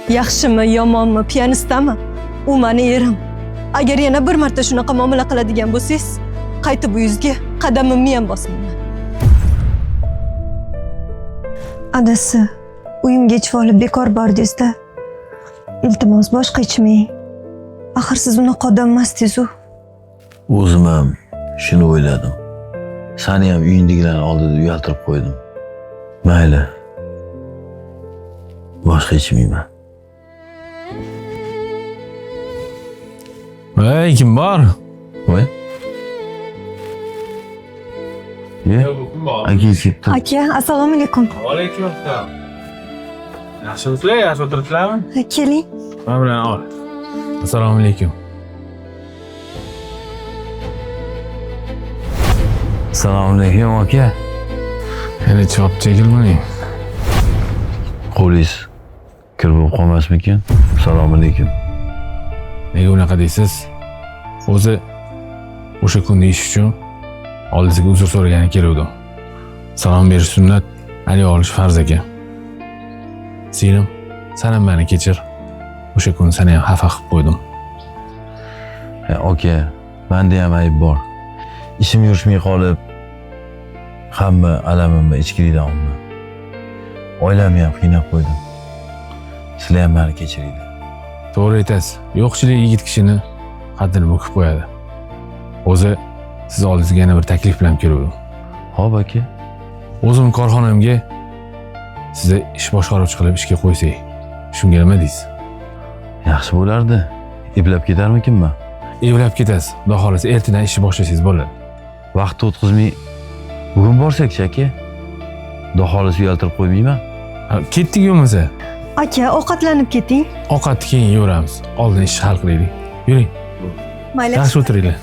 Yaxshimi, yomonmi, pianistami? U meni erim. Agar yana bir marta shunaqa muomala qiladigan bo'lsangiz, qaytib uyingizga qadamimni ham bosmayman. Adasi, uyimga ichib olib bekor bordingiz-da. Iltimos boshqa ichmang. Axir siz unaqa odam emasdingiz-ku. O'zim ham shuni o'yladim. Seni ham uyingdagilarni oldida uyaltirib qo'ydim. Mayli. Boshqa ichmayman. Voy, kim bor? Voy. Aka ketdi. Aka, assalomu alaykum. Alaykum assalom. Yaxshimisizlar? Yaxshi o'tiribsizlarmi? Keling. Men bilan ol. Assalomu alaykum. Assalomu alaykum aka. Yana chop chekilmang. Qo'lingiz kir bo'lib qolmasmikan? Assalomu alaykum. Nega unaqa deysiz? O'zi o'sha kunni ish uchun oldingizga uzr so'ragani keluvdim. Salom berish sunnat, ayol olish farz ekan. Singlim, sen ham meni kechir. O'sha kun seni ham xafa qilib qo'ydim. Aka, menda ham ayb bor. Ishim yurishmay qolib, hamma alamimni ichkiridaman. Oilamni ham qiynab qo'ydim. Sizlar ham meni kechiringlar. To'g'ri aytasiz. Yo'qchilik yigit kishini qaddini bo'kib qo'yadi. O'zi siz oldingizga yana bir taklif bilan keldim. Xo'p aka. O'zim korxonamga sizni ish boshqaruvchi qilib ishga qo'ysak, shunga nima deysiz? Yaxshi bo'lardi. Eplab ketarmikinman? Evlab ketasiz. Xudo xolasa ertadan ishni boshlasangiz bo'ladi. Vaqt o'tkazmay bugun borsak-chi aka? Xudo xolasa uyaltirib qo'ymayman. Ketdik bo'lmasa. Aka, ovqatlanib keting. Ovqatni keyin yeyveramiz. Oldin ishni hal qilaylik. Yuring. Mayli. Yaxshi o'tiringlar.